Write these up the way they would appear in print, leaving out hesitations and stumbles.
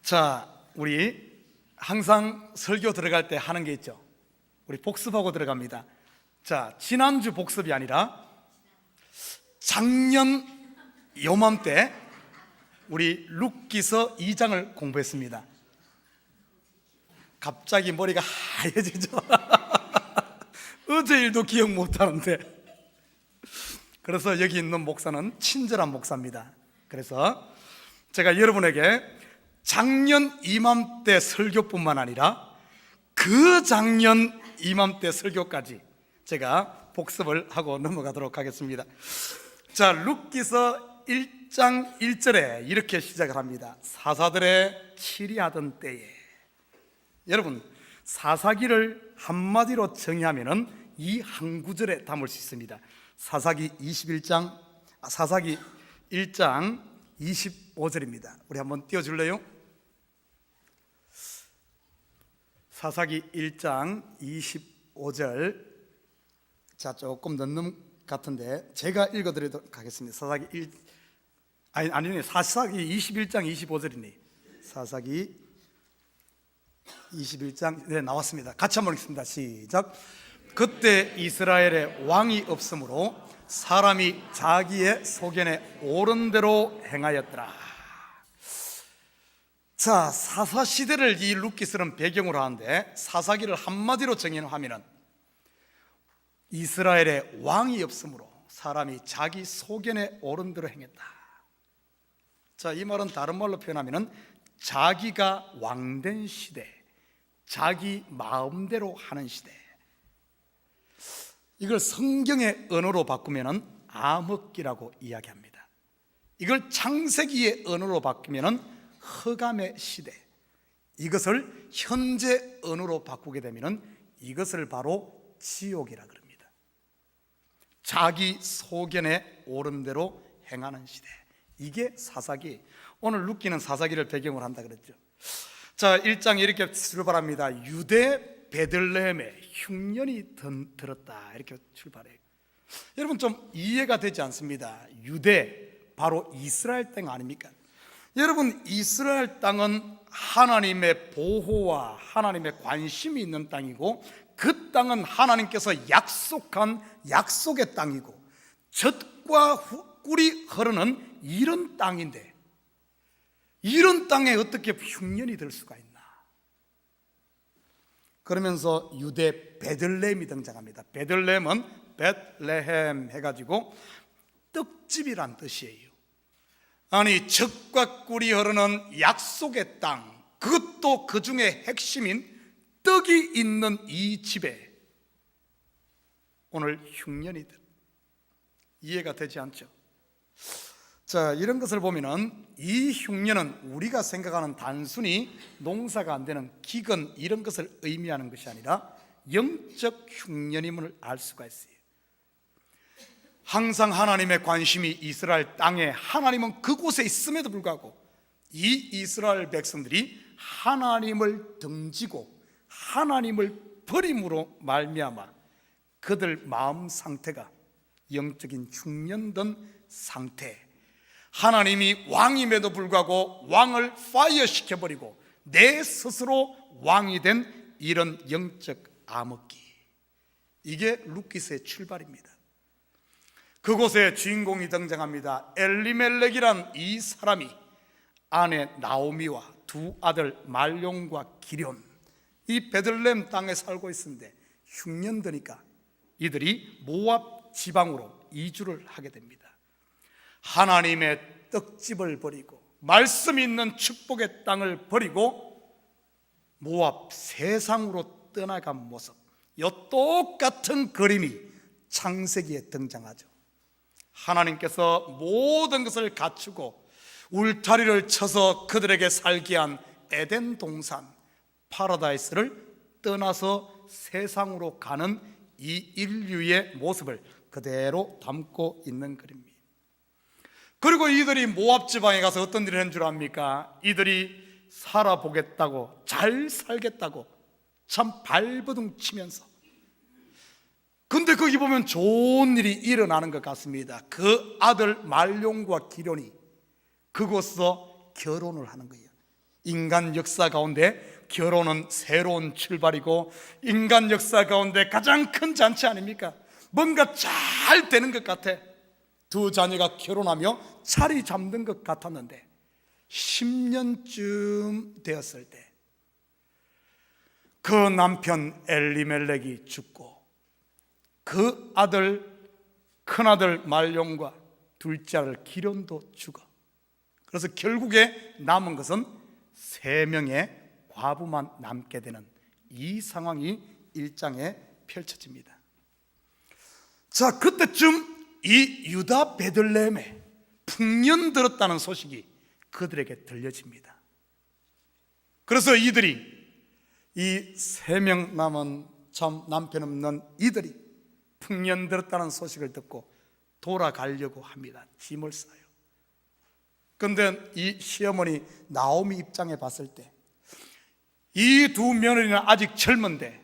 자, 우리 항상 설교 들어갈 때 하는 게 있죠. 우리 복습하고 들어갑니다. 자, 지난주 복습이 아니라 작년 요맘때 우리 룻기서 2장을 공부했습니다. 갑자기 머리가 하얘지죠. 어제 일도 기억 못하는데. 그래서 여기 있는 목사는 친절한 목사입니다. 그래서 제가 여러분에게 작년 이맘때 설교뿐만 아니라 그 작년 이맘때 설교까지 제가 복습을 하고 넘어가도록 하겠습니다. 자, 룻기서 1장 1절에 이렇게 시작을 합니다. 사사들의 치리하던 때에. 여러분, 사사기를 한마디로 정의하면은 이 한 구절에 담을 수 있습니다. 사사기 1장 25절입니다. 우리 한번 띄워줄래요? 사사기 1장 25절. 자, 조금 늦는 같은데 제가 읽어드리도록 하겠습니다. 사사기 21장 25절이네. 사사기 21장, 네, 나왔습니다. 같이 한번 읽습니다. 시작. 그때 이스라엘에 왕이 없으므로 사람이 자기의 소견에 옳은 대로 행하였더라. 자, 사사시대를 이 룻기서는 배경으로 하는데 사사기를 한마디로 정의하면 이스라엘에 왕이 없으므로 사람이 자기 소견에 옳은 대로 행했다. 자, 이 말은 다른 말로 표현하면 자기가 왕된 시대, 자기 마음대로 하는 시대. 이걸 성경의 언어로 바꾸면 암흑기라고 이야기합니다. 이걸 창세기의 언어로 바꾸면 흑암의 시대. 이것을 현재 언어로 바꾸게 되면 이것을 바로 지옥이라 그럽니다. 자기 소견에 옳은 대로 행하는 시대. 이게 사사기. 오늘 룻기는 사사기를 배경으로 한다 그랬죠. 자, 1장 이렇게 출발합니다. 유대 베들레헴에 흉년이 들었다. 이렇게 출발해요. 여러분, 좀 이해가 되지 않습니다. 유대, 바로 이스라엘 땅 아닙니까? 여러분, 이스라엘 땅은 하나님의 보호와 하나님의 관심이 있는 땅이고, 그 땅은 하나님께서 약속한 약속의 땅이고, 젖과 꿀이 흐르는 이런 땅인데, 이런 땅에 어떻게 흉년이 들 수가 있나? 그러면서 유대 베들레헴이 등장합니다. 베들레헴은 벳레헴 해가지고 떡집이란 뜻이에요. 아니, 젖과 꿀이 흐르는 약속의 땅, 그것도 그 중에 핵심인 떡이 있는 이 집에 오늘 흉년이 이해가 되지 않죠? 자, 이런 것을 보면은 이 흉년은 우리가 생각하는 단순히 농사가 안 되는 기근 이런 것을 의미하는 것이 아니라 영적 흉년임을 알 수가 있어요. 항상 하나님의 관심이 이스라엘 땅에, 하나님은 그곳에 있음에도 불구하고 이 이스라엘 백성들이 하나님을 등지고 하나님을 버림으로 말미암아 그들 마음 상태가 영적인 흉년된 상태, 하나님이 왕임에도 불구하고 왕을 파이어 시켜버리고 내 스스로 왕이 된 이런 영적 암흑기, 이게 룻기서의 출발입니다. 그곳에 주인공이 등장합니다. 엘리멜렉이란 이 사람이 아내 나오미와 두 아들 말용과 기럨, 이 베들레헴 땅에 살고 있는데 흉년드니까 이들이 모압 지방으로 이주를 하게 됩니다. 하나님의 떡집을 버리고 말씀 있는 축복의 땅을 버리고 모압 세상으로 떠나간 모습, 이 똑같은 그림이 창세기에 등장하죠. 하나님께서 모든 것을 갖추고 울타리를 쳐서 그들에게 살게 한 에덴 동산 파라다이스를 떠나서 세상으로 가는 이 인류의 모습을 그대로 담고 있는 그림입니다. 그리고 이들이 모압 지방에 가서 어떤 일을 한 줄 압니까? 이들이 살아보겠다고, 잘 살겠다고 참 발버둥 치면서, 근데 거기 보면 좋은 일이 일어나는 것 같습니다. 그 아들 말용과 기럨이 그곳에서 결혼을 하는 거예요. 인간 역사 가운데 결혼은 새로운 출발이고 인간 역사 가운데 가장 큰 잔치 아닙니까? 뭔가 잘 되는 것 같아. 두 자녀가 결혼하며 자리 잡는 것 같았는데 10년쯤 되었을 때 그 남편 엘리멜렉이 죽고 그 아들, 큰아들 말용과 둘째 아들 기련도 죽어. 그래서 결국에 남은 것은 3명의 과부만 남게 되는 이 상황이 1장에 펼쳐집니다. 자, 그때쯤 이 유다 베들레헴에 풍년 들었다는 소식이 그들에게 들려집니다. 그래서 이들이 이 3명 남은 참 남편 없는 이들이 풍년 들었다는 소식을 듣고 돌아가려고 합니다. 짐을 싸요. 그런데 이 시어머니 나오미 입장에 봤을 때 이 두 며느리는 아직 젊은데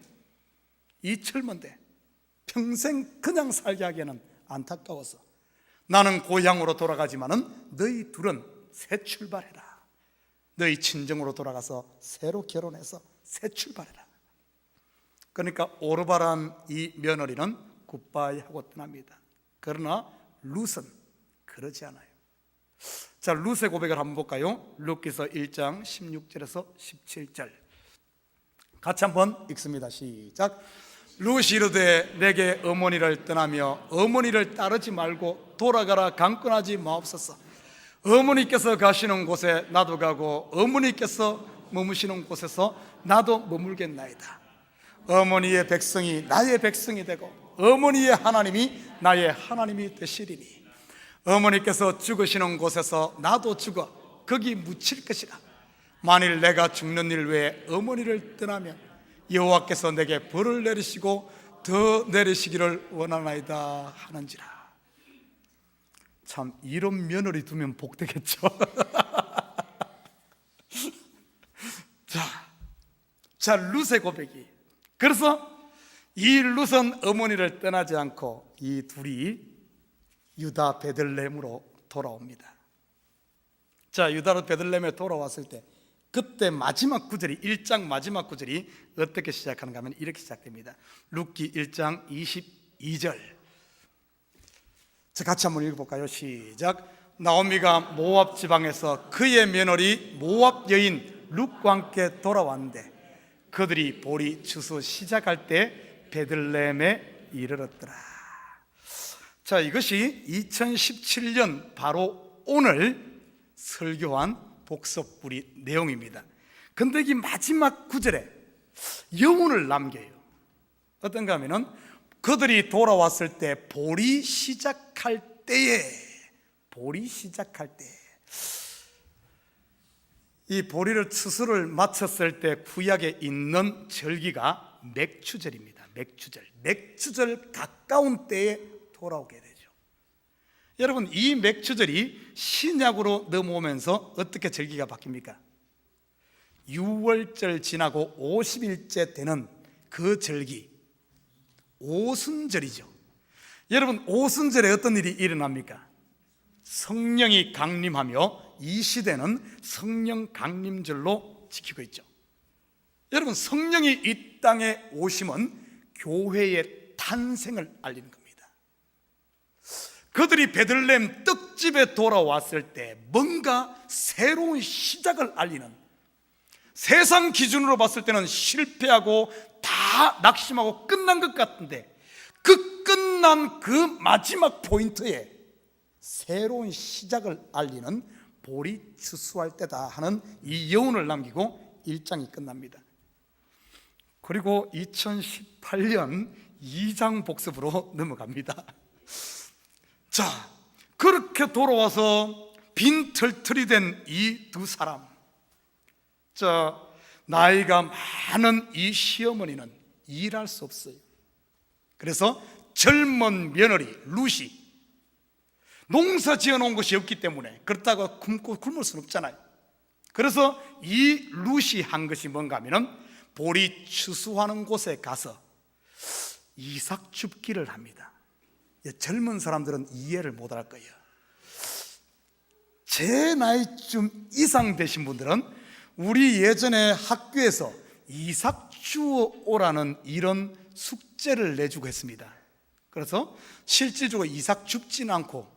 평생 그냥 살게 하기에는 안타까워서 나는 고향으로 돌아가지만은 너희 둘은 새 출발해라. 너희 친정으로 돌아가서 새로 결혼해서 새 출발해라. 그러니까 오르바란 이 며느리는 굿바이 하고 떠납니다. 그러나 룻은 그러지 않아요. 자, 룻의 고백을 한번 볼까요? 룻기서 1장 16절에서 17절 같이 한번 읽습니다. 시작. 룻이 이르되 내게 어머니를 떠나며 어머니를 따르지 말고 돌아가라 강권하지 마옵소서. 어머니께서 가시는 곳에 나도 가고 어머니께서 머무시는 곳에서 나도 머물겠나이다. 어머니의 백성이 나의 백성이 되고 어머니의 하나님이 나의 하나님이 되시리니 어머니께서 죽으시는 곳에서 나도 죽어 거기 묻힐 것이라. 만일 내가 죽는 일 외에 어머니를 떠나면 여호와께서 내게 벌을 내리시고 더 내리시기를 원하나이다 하는지라. 참 이런 며느리 두면 복되겠죠. 자, 룻의 고백이. 그래서 이 룻은 어머니를 떠나지 않고 이 둘이 유다 베들레헴으로 돌아옵니다. 자, 유다 베들레헴에 돌아왔을 때 그때 마지막 구절이 1장 마지막 구절이 어떻게 시작하는가 하면 이렇게 시작됩니다. 룻기 1장 22절. 자, 같이 한번 읽어볼까요? 시작. 나오미가 모압 지방에서 그의 며느리 모압 여인 룻과 함께 돌아왔는데 그들이 보리 추수 시작할 때 베들레헴에 이르렀더라. 자, 이것이 2017년 바로 오늘 설교한 복습부리 내용입니다. 근데 이 마지막 구절에 여운을 남겨요. 어떤가 하면은 그들이 돌아왔을 때 보리 시작할 때에 이 보리를 추수를 마쳤을 때 구약에 있는 절기가 맥추절입니다. 맥추절 가까운 때에 돌아오게 되죠. 여러분, 이 맥추절이 신약으로 넘어오면서 어떻게 절기가 바뀝니까? 6월절 지나고 50일째 되는 그 절기 오순절이죠. 여러분, 오순절에 어떤 일이 일어납니까? 성령이 강림하며 이 시대는 성령 강림절로 지키고 있죠. 여러분, 성령이 이 땅에 오심은 교회의 탄생을 알리는 겁니다. 그들이 베들레헴 떡집에 돌아왔을 때 뭔가 새로운 시작을 알리는, 세상 기준으로 봤을 때는 실패하고 다 낙심하고 끝난 것 같은데 그 끝난 그 마지막 포인트에 새로운 시작을 알리는 보리 추수할 때다 하는 이 여운을 남기고 1장이 끝납니다. 그리고 2018년 2장 복습으로 넘어갑니다. 자, 그렇게 돌아와서 빈털털이 된 이 두 사람, 자, 나이가 많은 이 시어머니는 일할 수 없어요. 그래서 젊은 며느리 룻이 농사 지어놓은 것이 없기 때문에 그렇다고 굶을 수는 없잖아요. 그래서 이 룻이 한 것이 뭔가 하면은 보리 추수하는 곳에 가서 이삭 줍기를 합니다. 젊은 사람들은 이해를 못할 거예요. 제 나이쯤 이상 되신 분들은 우리 예전에 학교에서 이삭 주워 오라는 이런 숙제를 내주고 했습니다. 그래서 실질적으로 이삭 줍지는 않고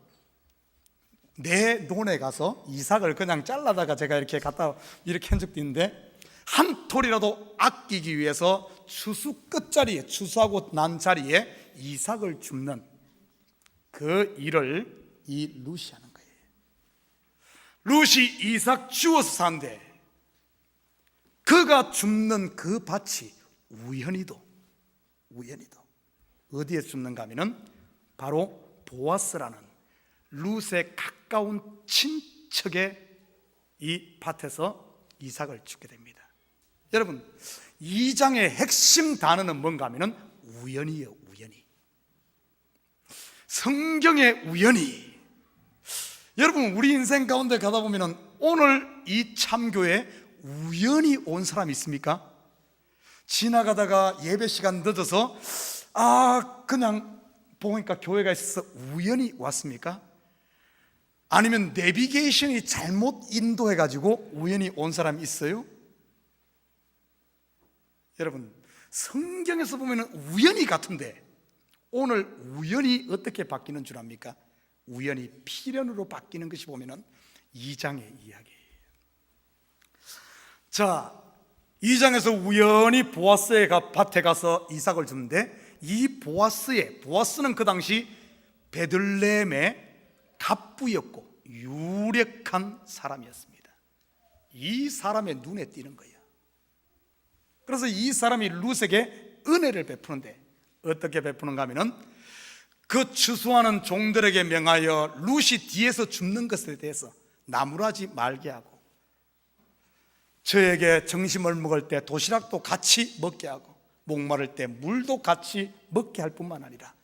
내 논에 가서 이삭을 그냥 잘라다가 제가 이렇게 갖다 이렇게 한 적도 있는데, 한 톨이라도 아끼기 위해서 추수 끝자리에, 추수하고 난 자리에 이삭을 줍는 그 일을 이 루시 하는 거예요. 루시 이삭 주워서 산대. 그가 줍는 그 밭이 우연히도 어디에 줍는가 하면은 바로 보아스라는 룻의 가까운 친척의 이 밭에서 이삭을 줍게 됩니다. 여러분, 이 장의 핵심 단어는 뭔가 하면은 우연이에요. 우연히. 성경의 우연히. 여러분, 우리 인생 가운데 가다 보면은 오늘 이 참교회 우연히 온 사람 있습니까? 지나가다가 예배 시간 늦어서 그냥 보니까 교회가 있어서 우연히 왔습니까? 아니면 내비게이션이 잘못 인도해가지고 우연히 온 사람이 있어요? 여러분, 성경에서 보면 우연히 같은데 오늘 우연히 어떻게 바뀌는 줄 압니까? 우연히 필연으로 바뀌는 것이 보면 2장의 이야기예요. 자, 2장에서 우연히 보아스의 밭에 가서 이삭을 주는데, 이 보아스는 그 당시 베들레헴의 갑부였고 유력한 사람이었습니다. 이 사람의 눈에 띄는 거예요. 그래서 이 사람이 룻에게 은혜를 베푸는데, 어떻게 베푸는가 하면은 그 추수하는 종들에게 명하여 룻이 뒤에서 줍는 것에 대해서 나무라지 말게 하고, 저에게 점심을 먹을 때 도시락도 같이 먹게 하고, 목마를 때 물도 같이 먹게 할 뿐만 아니라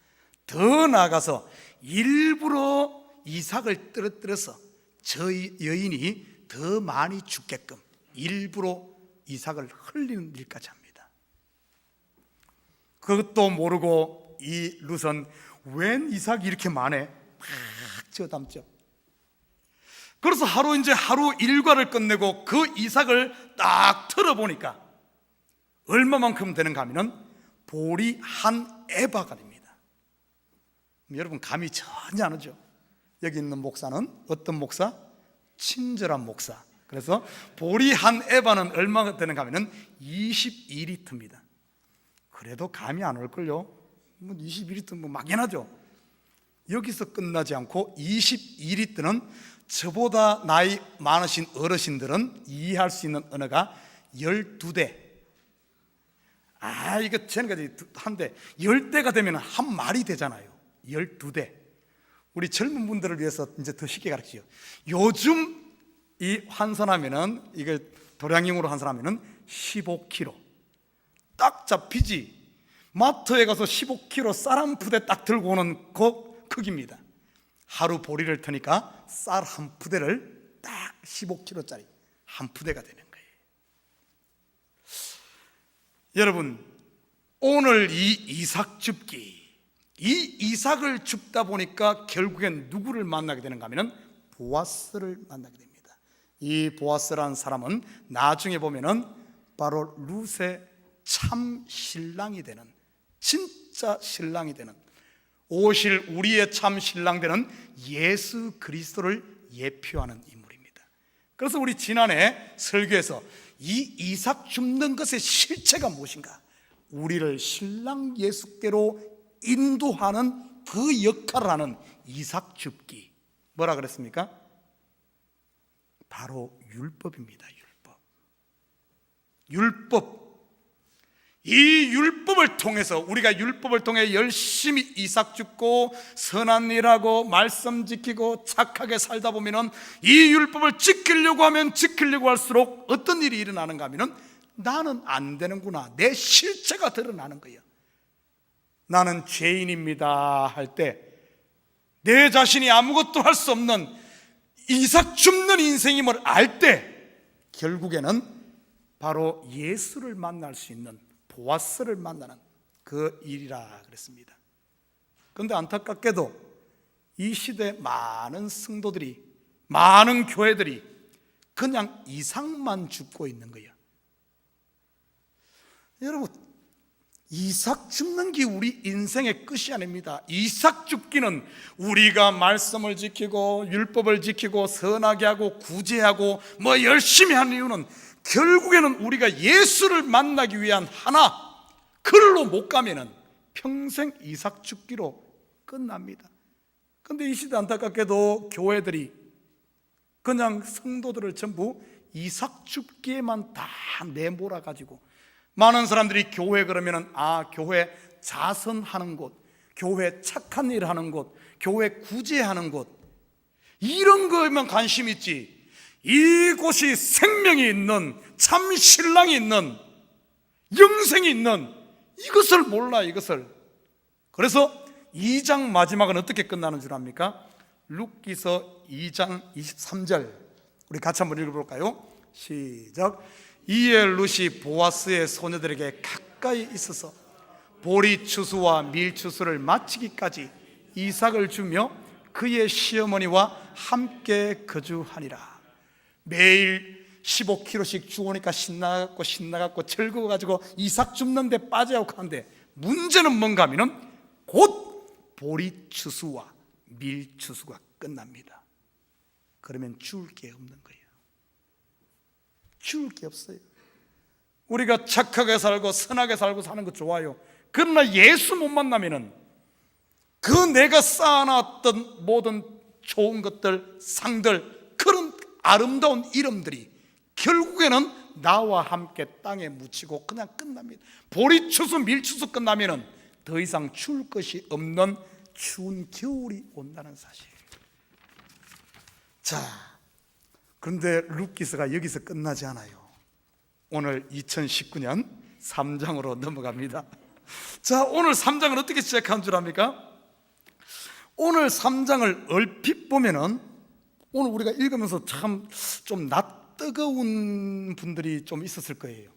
더 나아가서 일부러 이삭을 떨어뜨려서 저 여인이 더 많이 죽게끔 일부러 이삭을 흘리는 일까지 합니다. 그것도 모르고 이 룻은 웬 이삭이 이렇게 많아? 막 저담죠. 그래서 하루 일과를 끝내고 그 이삭을 딱 털어보니까 얼마만큼 되는가 하면은 보리 한 에바가 됩니다. 여러분, 감이 전혀 안 오죠? 여기 있는 목사는 어떤 목사? 친절한 목사. 그래서 보리 한 에바는 얼마가 되는가 하면은 22리터입니다. 그래도 감이 안 올걸요? 22리터 막연하죠? 여기서 끝나지 않고 22리터는 저보다 나이 많으신 어르신들은 이해할 수 있는 언어가 12대. 이거 쟤네까지 한대 10대가 되면 한 말이 되잖아요. 12대. 우리 젊은 분들을 위해서 이제 더 쉽게 가르치죠. 요즘 이 환산하면은, 이거 도량형으로 환산하면은 15kg 딱 잡히지. 마트에 가서 15kg 쌀 한 푸대 딱 들고 오는 그 크기입니다. 하루 보리를 터니까 쌀 한 푸대를 딱 15kg짜리 한 푸대가 되는 거예요. 여러분, 오늘 이 이삭 줍기, 이 이삭을 줍다 보니까 결국엔 누구를 만나게 되는가 하면 보아스를 만나게 됩니다. 이 보아스라는 사람은 나중에 보면은 바로 룻의 참 신랑이 되는, 진짜 신랑이 되는, 오실 우리의 참 신랑 되는 예수 그리스도를 예표하는 인물입니다. 그래서 우리 지난해 설교에서 이 이삭 줍는 것의 실체가 무엇인가, 우리를 신랑 예수께로 인도하는 그 역할을 하는 이삭 줍기, 뭐라 그랬습니까? 바로 율법입니다. 율법. 이 율법을 통해서, 우리가 율법을 통해 열심히 이삭 줍고 선한 일하고 말씀 지키고 착하게 살다 보면은, 이 율법을 지키려고 하면 지키려고 할수록 어떤 일이 일어나는가 하면은 나는 안 되는구나, 내 실체가 드러나는 거예요. 나는 죄인입니다 할 때, 내 자신이 아무것도 할 수 없는 이삭 줍는 인생임을 알 때, 결국에는 바로 예수를 만날 수 있는, 보아스를 만나는 그 일이라 그랬습니다. 그런데 안타깝게도 이 시대 많은 성도들이, 많은 교회들이 그냥 이삭만 죽고 있는 거예요. 여러분, 이삭 죽는 게 우리 인생의 끝이 아닙니다. 이삭 죽기는 우리가 말씀을 지키고 율법을 지키고 선하게 하고 구제하고 열심히 하는 이유는 결국에는 우리가 예수를 만나기 위한 하나, 그걸로 못 가면은 평생 이삭 죽기로 끝납니다. 근데 이 시대 안타깝게도 교회들이 그냥 성도들을 전부 이삭 죽기에만 다 내몰아 가지고, 많은 사람들이 교회 그러면은 교회 자선하는 곳, 교회 착한 일 하는 곳, 교회 구제하는 곳, 이런 거에만 관심 있지, 이곳이 생명이 있는, 참 신랑이 있는, 영생이 있는 이것을 몰라, 이것을. 그래서 2장 마지막은 어떻게 끝나는 줄 압니까? 룻기서 2장 23절, 우리 같이 한번 읽어볼까요? 시작. 이에 룻이 보아스의 소녀들에게 가까이 있어서 보리 추수와 밀 추수를 마치기까지 이삭을 주며 그의 시어머니와 함께 거주하니라. 매일 15kg씩 주오니까 신나갖고 즐거워가지고 이삭 줍는데 빠져야 하는데, 문제는 뭔가 하면은 곧 보리 추수와 밀 추수가 끝납니다. 그러면 주울 게 없는 거예요. 주울 게 없어요. 우리가 착하게 살고 선하게 살고 사는 거 좋아요. 그러나 예수 못 만나면은 그 내가 쌓아놨던 모든 좋은 것들, 상들, 그런 아름다운 이름들이 결국에는 나와 함께 땅에 묻히고 그냥 끝납니다. 보리추수 밀추수 끝나면은 더 이상 추울 것이 없는 추운 겨울이 온다는 사실. 자, 그런데 룻기서가 여기서 끝나지 않아요. 오늘 2019년 3장으로 넘어갑니다. 자, 오늘 3장을 어떻게 시작한 줄 압니까? 오늘 3장을 얼핏 보면은 오늘 우리가 읽으면서 참 좀 낯뜨거운 분들이 좀 있었을 거예요.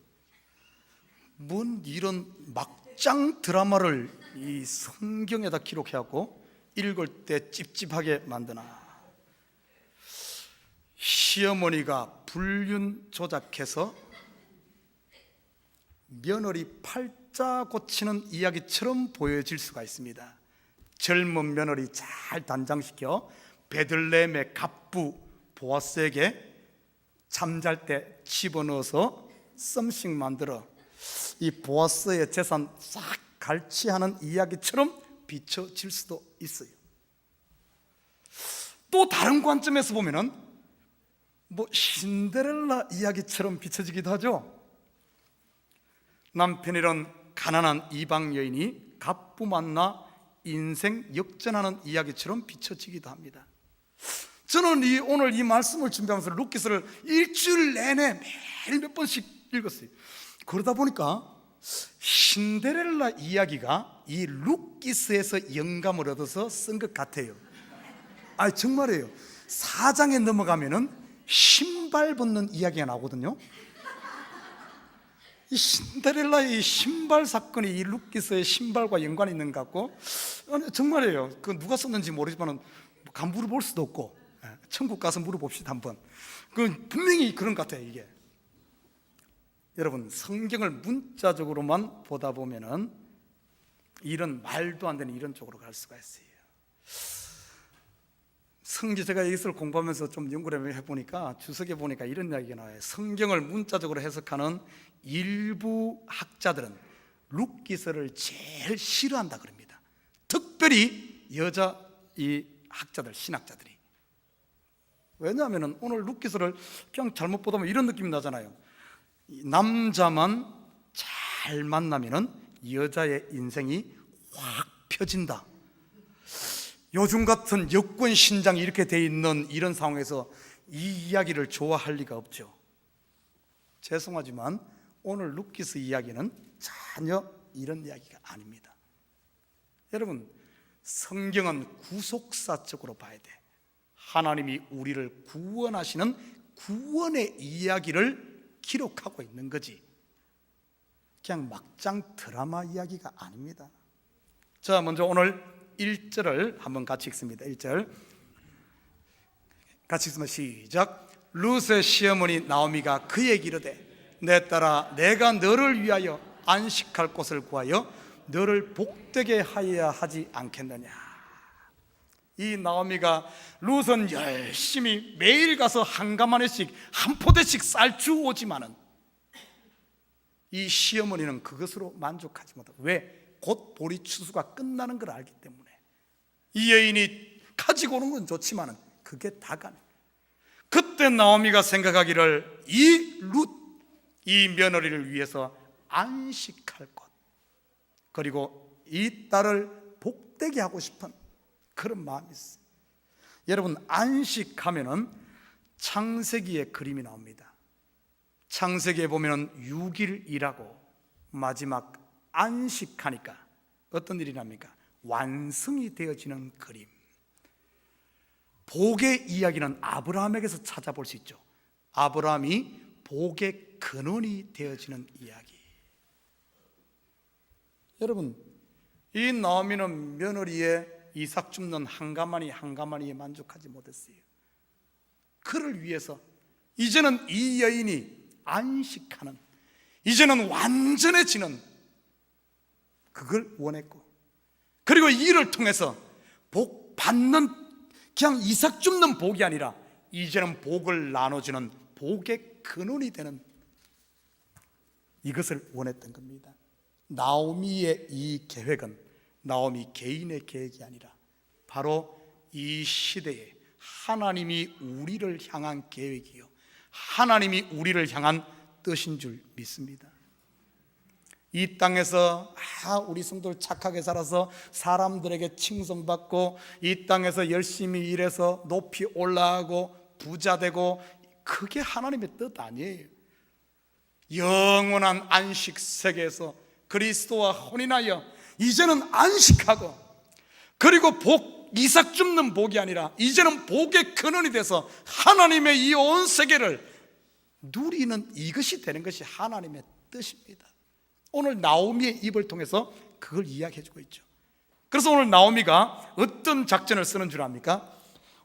뭔 이런 막장 드라마를 이 성경에다 기록해갖고 읽을 때 찝찝하게 만드나. 시어머니가 불륜 조작해서 며느리 팔자 고치는 이야기처럼 보여질 수가 있습니다. 젊은 며느리 잘 단장시켜 베들레헴의 갑부 보아스에게 잠잘 때 집어넣어서 썸씩 만들어 이 보아스의 재산 싹 갈취하는 이야기처럼 비춰질 수도 있어요. 또 다른 관점에서 보면은 신데렐라 이야기처럼 비춰지기도 하죠. 남편이란 가난한 이방 여인이 갑부 만나 인생 역전하는 이야기처럼 비춰지기도 합니다. 저는 오늘 이 말씀을 준비하면서 룻기서를 일주일 내내 매일 몇 번씩 읽었어요. 그러다 보니까 신데렐라 이야기가 이 룻기서에서 영감을 얻어서 쓴 것 같아요. 정말이에요. 4장에 넘어가면은 신발 벗는 이야기가 나오거든요. 이 신데렐라의 신발 사건이 이 룻기서의 신발과 연관이 있는 것 같고, 정말이에요. 그 누가 썼는지 모르지만 간 물어볼 수도 없고, 천국 가서 물어봅시다 한번. 그 분명히 그런 것 같아요. 이게 여러분, 성경을 문자적으로만 보다 보면은 이런 말도 안 되는 이런 쪽으로 갈 수가 있어요. 제가 이것을 공부하면서 좀 연구를 해보니까 주석에 보니까 이런 이야기가 나와요. 성경을 문자적으로 해석하는 일부 학자들은 룻기서를 제일 싫어한다 그럽니다. 특별히 여자 이 학자들, 신학자들이. 왜냐하면 오늘 룻기서를 그냥 잘못 보다 보면 이런 느낌이 나잖아요. 남자만 잘 만나면 여자의 인생이 확 펴진다. 요즘 같은 여권 신장이 이렇게 돼 있는 이런 상황에서 이 이야기를 좋아할 리가 없죠. 죄송하지만 오늘 룻기서 이야기는 전혀 이런 이야기가 아닙니다. 여러분, 성경은 구속사적으로 봐야 돼. 하나님이 우리를 구원하시는 구원의 이야기를 기록하고 있는 거지, 그냥 막장 드라마 이야기가 아닙니다. 자, 먼저 오늘 1절을 한번 같이 읽습니다. 1절 같이 읽으면 시작. 룻의 시어머니 나오미가 그에게 이르되 내 딸아 내가 너를 위하여 안식할 곳을 구하여 너를 복되게 하여야 하지 않겠느냐. 이 나오미가 룻은 열심히 매일 가서 한 가마니씩 한 포대씩 쌀 주오지만은 이 시어머니는 그것으로 만족하지 못하고, 왜? 곧 보리 추수가 끝나는 걸 알기 때문에. 이 여인이 가지고 오는 건 좋지만은 그게 다가 아니에요. 그때 나오미가 생각하기를 이 룻, 이 며느리를 위해서 안식할 것, 그리고 이 딸을 복되게 하고 싶은 그런 마음이 있어요. 여러분, 안식하면은 창세기의 그림이 나옵니다. 창세기에 보면은 6일 일하고 마지막 안식하니까 어떤 일이 납니까? 완성이 되어지는 그림. 복의 이야기는 아브라함에게서 찾아볼 수 있죠. 아브라함이 복의 근원이 되어지는 이야기. 여러분, 이 나오미는 며느리의 이삭 줍는 한 가마니에 만족하지 못했어요. 그를 위해서 이제는 이 여인이 안식하는, 이제는 완전해지는 그걸 원했고, 그리고 이 일을 통해서 복 받는, 그냥 이삭 줍는 복이 아니라 이제는 복을 나눠주는 복의 근원이 되는 이것을 원했던 겁니다. 나오미의 이 계획은 나오미 개인의 계획이 아니라 바로 이 시대에 하나님이 우리를 향한 계획이요, 하나님이 우리를 향한 뜻인 줄 믿습니다. 이 땅에서 우리 성도들 착하게 살아서 사람들에게 칭송받고 이 땅에서 열심히 일해서 높이 올라가고 부자 되고, 그게 하나님의 뜻 아니에요. 영원한 안식 세계에서 그리스도와 혼인하여 이제는 안식하고, 그리고 복, 이삭 줍는 복이 아니라 이제는 복의 근원이 돼서 하나님의 이 온 세계를 누리는, 이것이 되는 것이 하나님의 뜻입니다. 오늘 나오미의 입을 통해서 그걸 이야기해주고 있죠. 그래서 오늘 나오미가 어떤 작전을 쓰는 줄 압니까?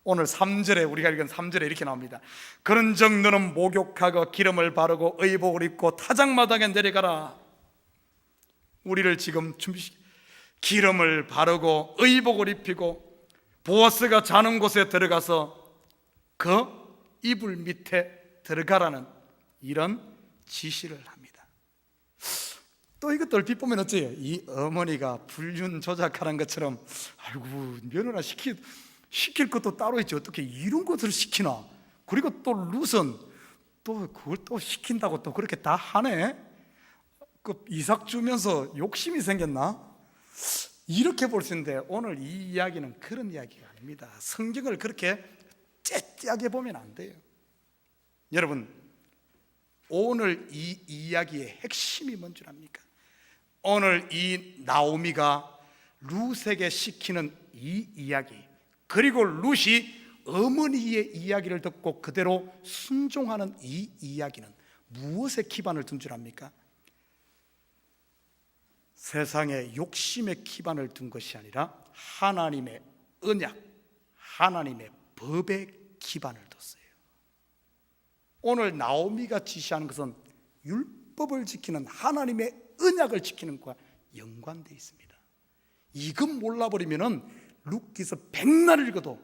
오늘 3절에, 우리가 읽은 3절에 이렇게 나옵니다. 그런즉 너는 목욕하고 기름을 바르고 의복을 입고 타작마당에 내려가라. 우리를 지금 기름을 바르고 의복을 입히고 보아스가 자는 곳에 들어가서 그 이불 밑에 들어가라는 이런 지시를 합니다. 또 이것도 얼핏 보면 어째요? 이 어머니가 불륜 조작하는 것처럼, 아이고 며느라 시킬 것도 따로 있지 어떻게 이런 것을 시키나. 그리고 또 룻은 또 그걸 또 시킨다고 또 그렇게 다 하네. 그 이삭 주면서 욕심이 생겼나? 이렇게 볼 수 있는데 오늘 이 이야기는 그런 이야기가 아닙니다. 성경을 그렇게 째째하게 보면 안 돼요. 여러분, 오늘 이 이야기의 핵심이 뭔 줄 압니까? 오늘 이 나오미가 룻에게 시키는 이 이야기, 그리고 룻이 어머니의 이야기를 듣고 그대로 순종하는 이 이야기는 무엇에 기반을 둔 줄 압니까? 세상에 욕심에 기반을 둔 것이 아니라 하나님의 언약, 하나님의 법에 기반을 뒀어요. 오늘 나오미가 지시하는 것은 율법을 지키는 하나님의 언약을 지키는 것과 연관되어 있습니다. 이건 몰라버리면은 룻기서 100날 읽어도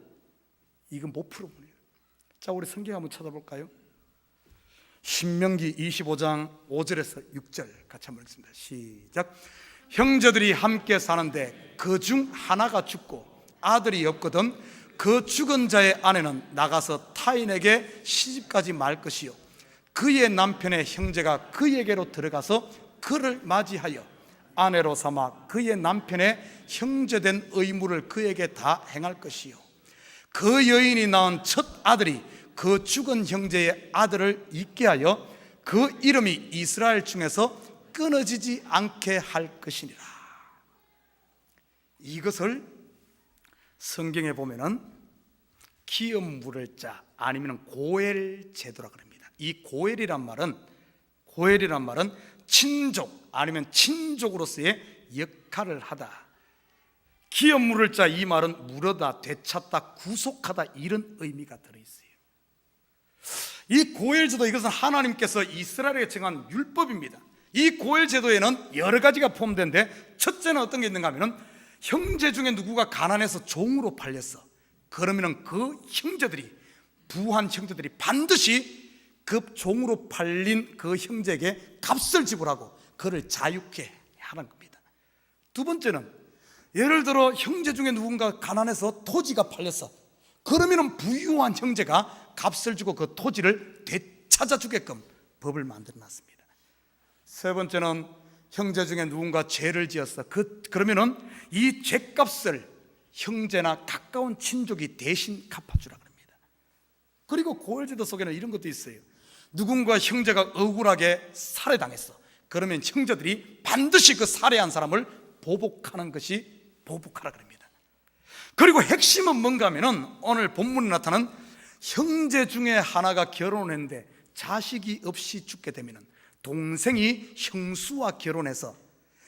이건 못 풀어버려요. 자, 우리 성경 한번 찾아볼까요? 신명기 25장 5절에서 6절 같이 한번 읽습니다. 시작. 형제들이 함께 사는데 그 중 하나가 죽고 아들이 없거든 그 죽은 자의 아내는 나가서 타인에게 시집가지 말 것이요, 그의 남편의 형제가 그에게로 들어가서 그를 맞이하여 아내로 삼아 그의 남편의 형제된 의무를 그에게 다 행할 것이요, 그 여인이 낳은 첫 아들이 그 죽은 형제의 아들을 잊게 하여 그 이름이 이스라엘 중에서 끊어지지 않게 할 것이니라. 이것을 성경에 보면은 기업 물을 자 아니면 고엘 제도라 그럽니다. 이 고엘이란 말은 친족 아니면 친족으로서의 역할을 하다. 기업 물을 자, 이 말은 물어다, 되찾다, 구속하다 이런 의미가 들어있어요. 이 고엘제도, 이것은 하나님께서 이스라엘에게 정한 율법입니다. 이 고엘제도에는 여러 가지가 포함되는데, 첫째는 어떤 게 있는가 하면, 형제 중에 누구가 가난해서 종으로 팔렸어. 그러면 그 형제들이, 부한 형제들이 반드시 그 종으로 팔린 그 형제에게 값을 지불하고 그를 자유케 하는 겁니다. 두 번째는, 예를 들어 형제 중에 누군가 가난해서 토지가 팔렸어. 그러면 부유한 형제가 값을 주고 그 토지를 되찾아주게끔 법을 만들어 놨습니다. 세 번째는, 형제 중에 누군가 죄를 지었어. 그러면은 이 죄값을 형제나 가까운 친족이 대신 갚아주라 그럽니다. 그리고 고엘제도 속에는 이런 것도 있어요. 누군가 형제가 억울하게 살해당했어. 그러면 형제들이 반드시 그 살해한 사람을 보복하는 것이 보복하라 그럽니다. 그리고 핵심은 뭔가 하면은, 오늘 본문에 나타난 형제 중에 하나가 결혼을 했는데 자식이 없이 죽게 되면은 동생이 형수와 결혼해서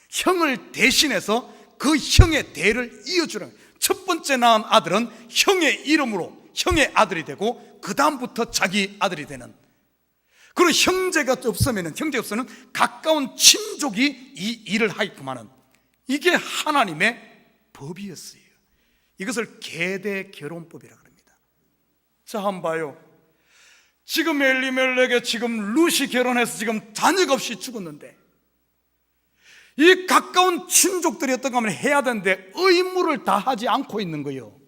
형을 대신해서 그 형의 대를 이어주는, 첫 번째 낳은 아들은 형의 이름으로 형의 아들이 되고 그 다음부터 자기 아들이 되는, 그리고 형제가 없으면 가까운 친족이 이 일을 하게끔 하는, 이게 하나님의 법이었어요. 이것을 계대 결혼법이라고 합니다. 자, 한번 봐요. 지금 엘리멜렉에 지금 룻이 결혼해서 지금 자녀가 없이 죽었는데, 이 가까운 친족들이 어떤가 하면 해야 되는데 의무를 다 하지 않고 있는 거예요.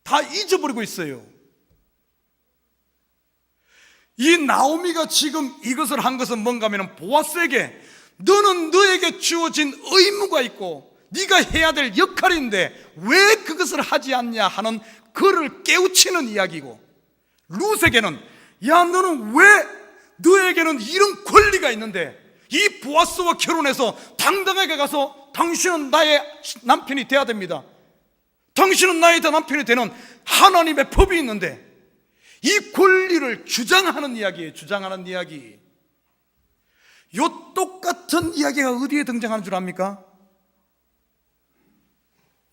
다 잊어버리고 있어요. 이 나오미가 지금 이것을 한 것은 뭔가 하면, 보아스에게 너는 너에게 주어진 의무가 있고 네가 해야 될 역할인데 왜 그것을 하지 않냐 하는 그를 깨우치는 이야기고, 룻에게는 야, 너는 왜, 너에게는 이런 권리가 있는데 이 보아스와 결혼해서 당당하게 가서 당신은 나의 남편이 돼야 됩니다. 당신은 나의 남편이 되는 하나님의 법이 있는데, 이 권리를 주장하는 이야기예요. 주장하는 이야기. 요 똑같은 이야기가 어디에 등장하는 줄 압니까?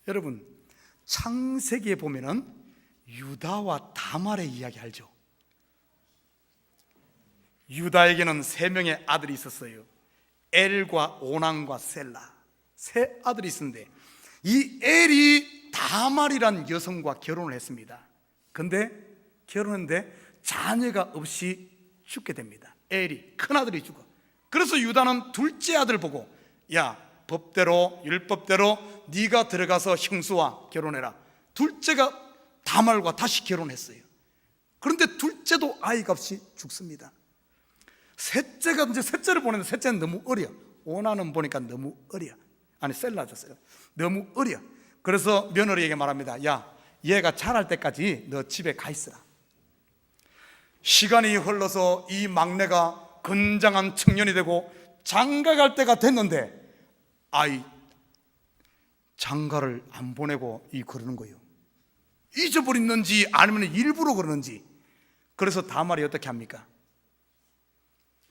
여러분, 창세기에 보면은 유다와 다말의 이야기 알죠? 유다에게는 3명의 아들이 있었어요. 엘과 오난과 셀라, 3 아들이 있었는데, 이 엘이 다말이란 여성과 결혼을 했습니다. 근데 결혼했는데 자녀가 없이 죽게 됩니다. 엘이, 큰아들이 죽어. 그래서 유다는 둘째 아들 보고, 야, 법대로, 율법대로 네가 들어가서 형수와 결혼해라. 둘째가 다말과 다시 결혼했어요. 그런데 둘째도 아이가 없이 죽습니다. 셋째가 이제 셋째를 보냈는데 셋째는 너무 어려. 오나는 보니까 너무 어려. 아니, 셀라졌어요. 너무 어려. 그래서 며느리에게 말합니다. 야, 얘가 자랄 때까지 너 집에 가 있어라. 시간이 흘러서 이 막내가 건장한 청년이 되고 장가 갈 때가 됐는데, 아이 장가를 안 보내고 그러는 거예요. 잊어버렸는지 아니면 일부러 그러는지. 그래서 다말이 어떻게 합니까?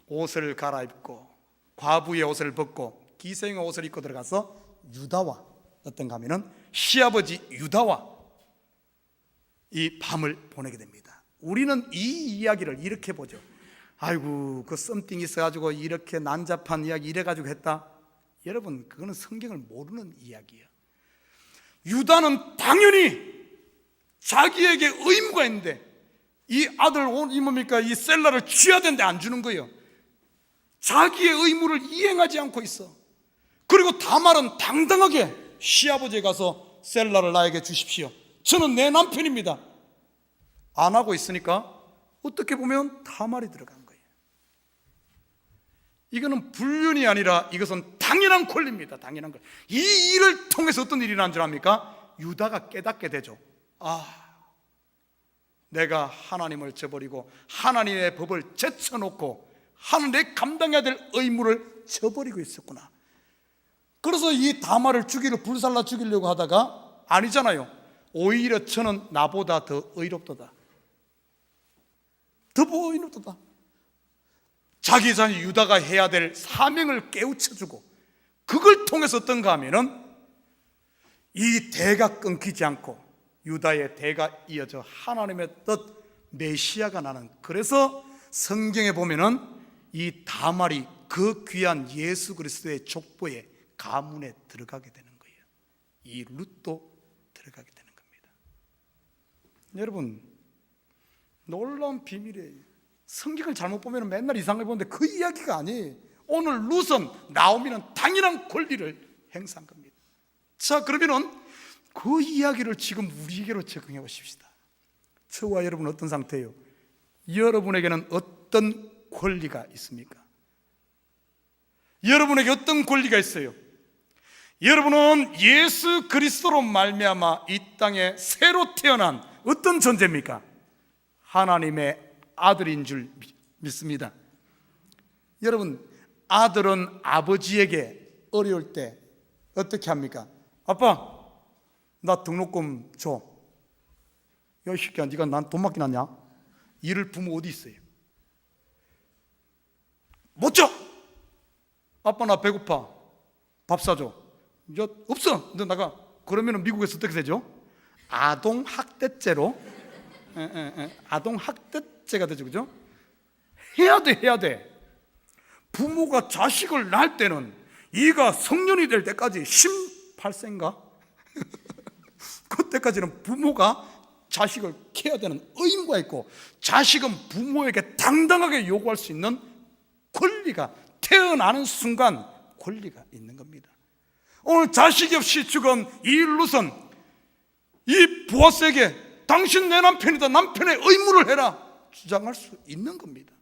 옷을 갈아입고 과부의 옷을 벗고 기생의 옷을 입고 들어가서 유다와, 어떤가 하면은 시아버지 유다와 이 밤을 보내게 됩니다. 우리는 이 이야기를 이렇게 보죠. 아이고, 그 썸띵 있어가지고 이렇게 난잡한 이야기 이래가지고 했다. 여러분, 그거는 성경을 모르는 이야기예요. 유다는 당연히 자기에게 의무가 있는데 이 아들 이 뭡니까? 이 셀라를 쥐어야 되는데 안 주는 거예요. 자기의 의무를 이행하지 않고 있어. 그리고 다말은 당당하게 시아버지에 가서 셀라를 나에게 주십시오. 저는 내 남편입니다. 안 하고 있으니까 어떻게 보면 다말이 들어간 거예요. 이거는 불륜이 아니라 이것은 당연한 권리입니다. 당연한 권리. 이 일을 통해서 어떤 일이 난 줄 압니까? 유다가 깨닫게 되죠. 아, 내가 하나님을 저버리고 하나님의 법을 제쳐놓고 하나님의 감당해야 될 의무를 저버리고 있었구나. 그래서 이 다말을 불살라 죽이려고 하다가 아니잖아요. 오히려 저는 나보다 더 의롭도다. 더 의롭도다. 자기 자녀 유다가 해야 될 사명을 깨우쳐주고, 그걸 통해서 어떤가 하면은 이 대가 끊기지 않고 유다의 대가 이어져 하나님의 뜻, 메시아가 나는, 그래서 성경에 보면은 이 다말이 그 귀한 예수 그리스도의 족보의 가문에 들어가게 되는 거예요. 이 룻도 들어가게 되는 겁니다. 여러분, 놀라운 비밀이에요. 성경을 잘못 보면 맨날 이상하게 보는데 그 이야기가 아니에요. 오늘 룻은, 나오미는 당연한 권리를 행사한 겁니다. 자, 그러면은 그 이야기를 지금 우리에게로 적용해 보십시다. 저와 여러분 어떤 상태예요? 여러분에게는 어떤 권리가 있습니까? 여러분에게 어떤 권리가 있어요? 여러분은 예수 그리스도로 말미암아 이 땅에 새로 태어난 어떤 존재입니까? 하나님의 아들인 줄 믿습니다. 여러분, 아들은 아버지에게 어려울 때 어떻게 합니까? 아빠, 나 등록금 줘. 야, 이 새끼야, 네가 난 돈 맡겨놨냐? 이럴 부모 어디 있어요? 못 줘! 아빠, 나 배고파. 밥 사줘. 야, 없어. 너 나가. 그러면 미국에서 어떻게 되죠? 아동학대죄로 아동학대죄가 되죠. 그죠? 해야 돼. 부모가 자식을 낳을 때는 이가 성년이 될 때까지 18세인가? 그때까지는 부모가 자식을 케어야 되는 의무가 있고, 자식은 부모에게 당당하게 요구할 수 있는 권리가, 태어나는 순간 권리가 있는 겁니다. 오늘 자식이 없이 죽은 이 룻은 이 보아스에게 당신 내 남편이다, 남편의 의무를 해라 주장할 수 있는 겁니다.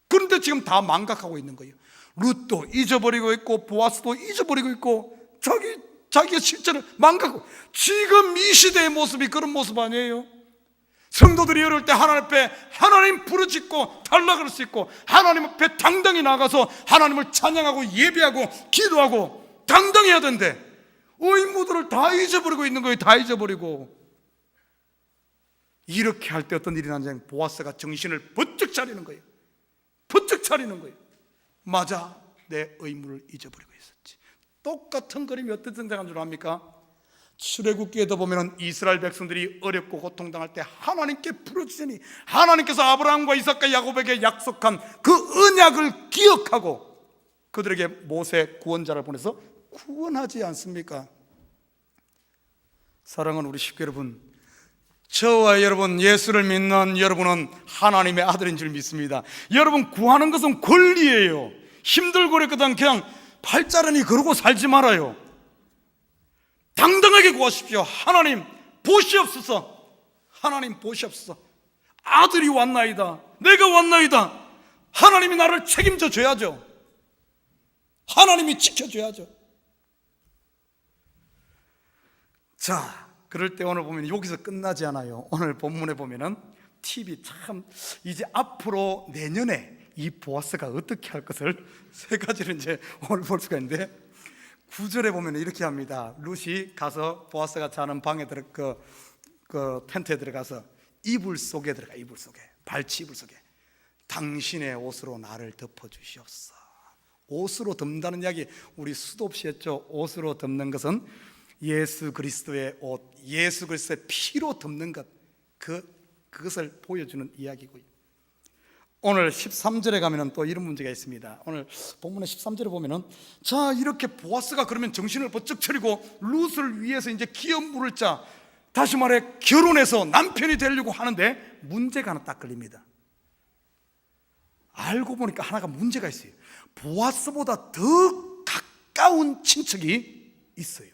그런데 지금 다 망각하고 있는 거예요. 룻도 잊어버리고 있고 보아스도 잊어버리고 있고 자기의 실제를 망각하고, 지금 이 시대의 모습이 그런 모습 아니에요? 성도들이 이럴 때 하나님 앞에 하나님 부르짖고 탈락할 수 있고, 하나님 앞에 당당히 나가서 하나님을 찬양하고 예배하고 기도하고 당당해야 되는데 의무들을 다 잊어버리고 있는 거예요. 다 잊어버리고. 이렇게 할 때 어떤 일이 나는지, 보아스가 정신을 번쩍 차리는 거예요. 번쩍 차리는 거예요. 맞아, 내 의무를 잊어버리고 있었지. 똑같은 그림이 어떻게 등장한 줄 압니까? 출애굽기에도 보면 이스라엘 백성들이 어렵고 고통당할 때 하나님께 부르짖으니 하나님께서 아브라함과 이삭과 야곱에게 약속한 그 언약을 기억하고 그들에게 모세 구원자를 보내서 구원하지 않습니까? 사랑하는 우리 식구 여러분, 저와 여러분, 예수를 믿는 여러분은 하나님의 아들인 줄 믿습니다. 여러분, 구하는 것은 권리예요. 힘들고 그랬거든 그냥 팔자르니 그러고 살지 말아요. 당당하게 구하십시오. 하나님 보시옵소서. 하나님 보시옵소서. 아들이 왔나이다. 내가 왔나이다. 하나님이 나를 책임져 줘야죠. 하나님이 지켜줘야죠. 자, 그럴 때 오늘 보면 여기서 끝나지 않아요. 오늘 본문에 보면은 팁이 참, 이제 앞으로 내년에 이 보아스가 어떻게 할 것을 세 가지를 이제 오늘 볼 수가 있는데, 9절에 보면 이렇게 합니다. 룻이 가서 보아스가 자는 방에 그 텐트에 들어가서 이불 속에 들어가. 이불 속에, 발치 이불 속에 당신의 옷으로 나를 덮어주시옵소서. 옷으로 덮는다는 이야기 우리 수도 없이 했죠. 옷으로 덮는 것은 예수 그리스도의 옷, 예수 그리스도의 피로 덮는 것, 그것을 보여주는 이야기고요. 오늘 13절에 가면 또 이런 문제가 있습니다. 오늘 본문의 13절에 보면은, 자, 이렇게 보아스가 그러면 정신을 번쩍 차리고 룻을 위해서 이제 기업 물을 자, 다시 말해 결혼해서 남편이 되려고 하는데 문제가 하나 딱 걸립니다. 알고 보니까 하나가 문제가 있어요. 보아스보다 더 가까운 친척이 있어요.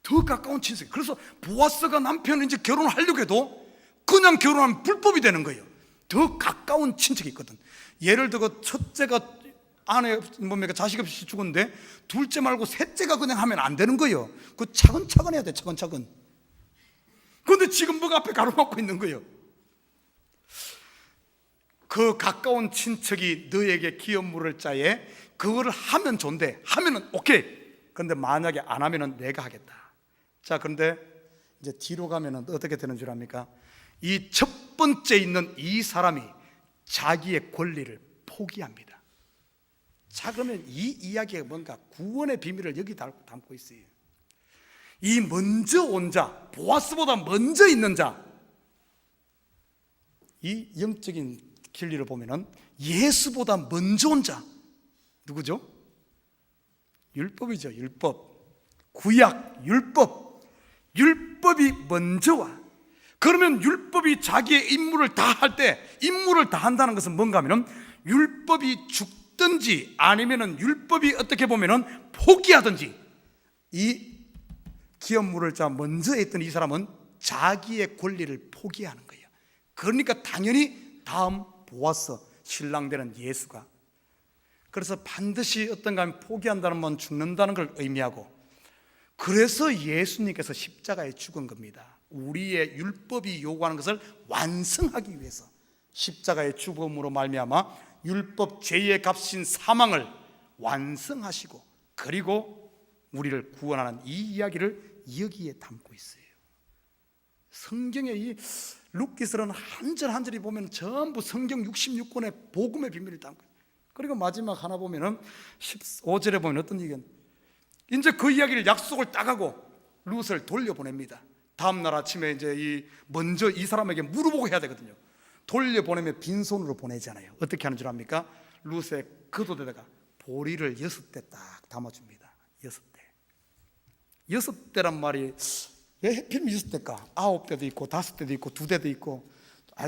더 가까운 친척. 그래서 보아스가 남편을 이제 결혼하려고 해도 그냥 결혼하면 불법이 되는 거예요. 더 가까운 친척이 있거든. 예를 들어 첫째가 아내 뭡니까 자식 없이 죽었는데 둘째 말고 셋째가 그냥 하면 안 되는 거예요. 그 차근차근 해야 돼. 차근차근. 그런데 지금 뭐가 앞에 가로막고 있는 거예요. 그 가까운 친척이 너에게 기업 물을 자에 그거를 하면 좋은데, 하면은 오케이. 그런데 만약에 안 하면은 내가 하겠다. 자, 그런데 이제 뒤로 가면은 어떻게 되는 줄 압니까? 이 첫 번째 있는 이 사람이 자기의 권리를 포기합니다. 자, 그러면 이 이야기가 뭔가 구원의 비밀을 여기 담고 있어요. 이 먼저 온 자, 보아스보다 먼저 있는 자, 이 영적인 진리를 보면은 예수보다 먼저 온 자 누구죠? 율법이죠. 율법, 구약, 율법이 먼저 와. 그러면 율법이 자기의 임무를 다 할 때, 임무를 다 한다는 것은 뭔가 하면은 율법이 죽든지 아니면은 율법이 어떻게 보면은 포기하든지, 이 기업물을 자 먼저 했던 이 사람은 자기의 권리를 포기하는 거예요. 그러니까 당연히 다음 보아스 신랑 되는 예수가, 그래서 반드시 어떤가 하면 포기한다는 건 죽는다는 걸 의미하고, 그래서 예수님께서 십자가에 죽은 겁니다. 우리의 율법이 요구하는 것을 완성하기 위해서 십자가의 죽음으로 말미암아 율법 죄의 값인 사망을 완성하시고, 그리고 우리를 구원하는 이 이야기를 여기에 담고 있어요. 성경의 이 룻기서는 한 절 한 절이 보면 전부 성경 66권의 복음의 비밀을 담고, 그리고 마지막 하나 보면은 15절에 보면 어떤 얘기는, 이제 그 이야기를 약속을 따가고 룻을 돌려보냅니다. 다음 날 아침에 이제 먼저 이 사람에게 물어보고 해야 되거든요. 돌려보내면 빈손으로 보내잖아요. 어떻게 하는 줄 압니까? 룻의 겉옷에다가 보리를 6대 딱 담아줍니다. 6대. 6대란 말이 왜 하필 6대일까? 9대도 있고 5대도 있고 2대도 있고,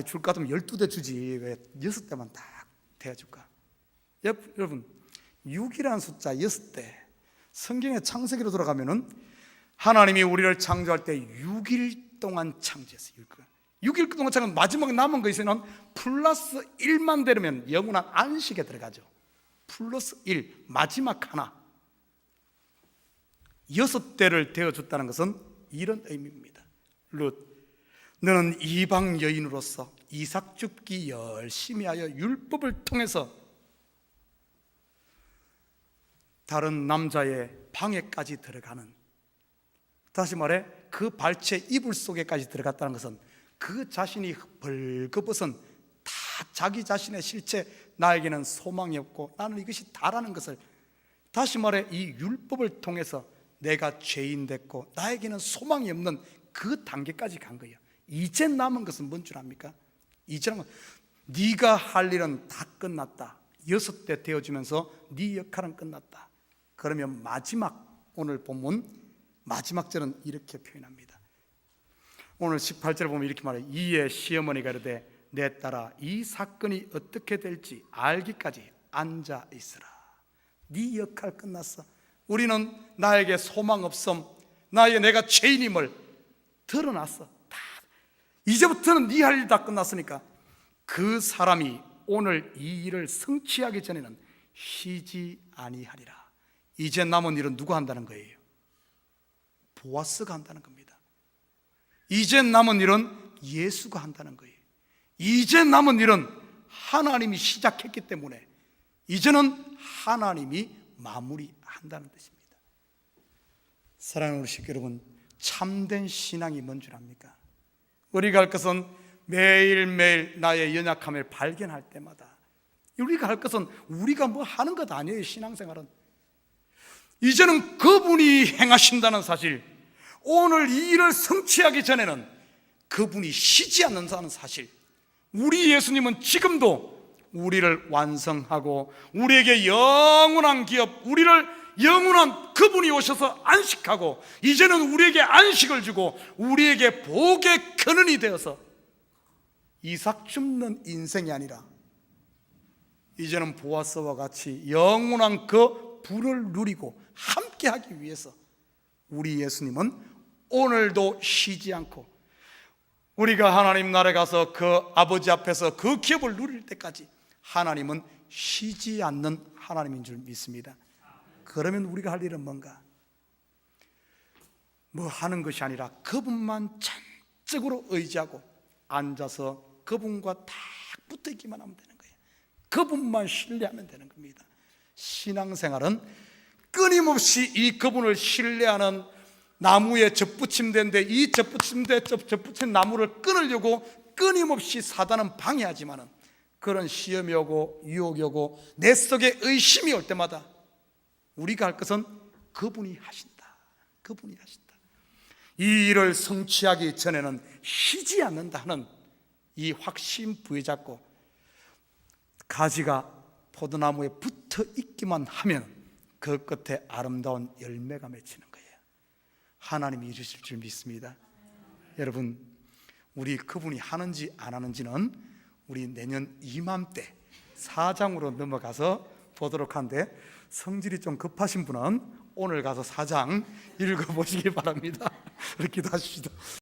줄까 하면 12대 주지 왜 6대만 딱 대줄까? 여러분, 6이라는 숫자 6대, 성경의 창세기로 돌아가면은 하나님이 우리를 창조할 때 6일 동안 창조했어요. 6일 동안 창조, 마지막에 남은 거 있으면 플러스 1만 되려면 영원한 안식에 들어가죠. 플러스 1, 마지막 하나, 6대를 되어줬다는 것은 이런 의미입니다. 룻, 너는 이방 여인으로서 이삭 줍기 열심히 하여 율법을 통해서 다른 남자의 방에까지 들어가는, 다시 말해 그 발체 이불 속에까지 들어갔다는 것은 그 자신이 벌거벗은 다 자기 자신의 실체, 나에게는 소망이 없고 나는 이것이 다라는 것을, 다시 말해 이 율법을 통해서 내가 죄인 됐고 나에게는 소망이 없는 그 단계까지 간 거예요. 이제 남은 것은 뭔 줄 압니까? 이제 남은, 네가 할 일은 다 끝났다. 6대 되어주면서 네 역할은 끝났다. 그러면 마지막, 오늘 본문 마지막 절은 이렇게 표현합니다. 오늘 18절에 보면 이렇게 말해요. 이에 시어머니가 이르되 내 딸아, 이 사건이 어떻게 될지 알기까지 앉아 있으라. 네 역할 끝났어. 우리는 나에게 소망 없음, 내가 죄인임을 드러났어. 다 이제부터는 네 할 일 다 끝났으니까, 그 사람이 오늘 이 일을 성취하기 전에는 쉬지 아니하리라. 이제 남은 일은 누가 한다는 거예요? 보아스가 한다는 겁니다. 이제 남은 일은 예수가 한다는 거예요. 이제 남은 일은 하나님이 시작했기 때문에 이제는 하나님이 마무리한다는 뜻입니다. 사랑하는 우리 식구 여러분, 참된 신앙이 뭔 줄 압니까? 우리가 할 것은 매일매일 나의 연약함을 발견할 때마다, 우리가 할 것은 우리가 뭐 하는 것 아니에요. 신앙생활은 이제는 그분이 행하신다는 사실, 오늘 이 일을 성취하기 전에는 그분이 쉬지 않는다는 사실, 우리 예수님은 지금도 우리를 완성하고 우리에게 영원한 기업, 우리를 영원한 그분이 오셔서 안식하고 이제는 우리에게 안식을 주고 우리에게 복의 근원이 되어서 이삭 줍는 인생이 아니라 이제는 보아스와 같이 영원한 그 부를 누리고 함께하기 위해서 우리 예수님은 오늘도 쉬지 않고, 우리가 하나님 나라에 가서 그 아버지 앞에서 그 기업을 누릴 때까지 하나님은 쉬지 않는 하나님인 줄 믿습니다. 그러면 우리가 할 일은 뭔가? 뭐 하는 것이 아니라 그분만 전적으로 의지하고 앉아서 그분과 딱 붙어 있기만 하면 되는 거예요. 그분만 신뢰하면 되는 겁니다. 신앙생활은 끊임없이 이 그분을 신뢰하는, 나무에 접붙임된데 이 접붙인 나무를 끊으려고 끊임없이 사단은 방해하지만은, 그런 시험이 오고 유혹이 오고 내 속에 의심이 올 때마다 우리가 할 것은 그분이 하신다. 그분이 하신다. 이 일을 성취하기 전에는 쉬지 않는다 하는 이 확신 부여잡고 가지가 포도나무에 붙어 있기만 하면 그 끝에 아름다운 열매가 맺히는 거예요. 하나님이 이루실 줄 믿습니다. 여러분, 우리 그분이 하는지 안 하는지는 우리 내년 이맘때 4장으로 넘어가서 보도록 하는데, 성질이 좀 급하신 분은 오늘 가서 4장 읽어보시기 바랍니다. 우리 기도하십시다.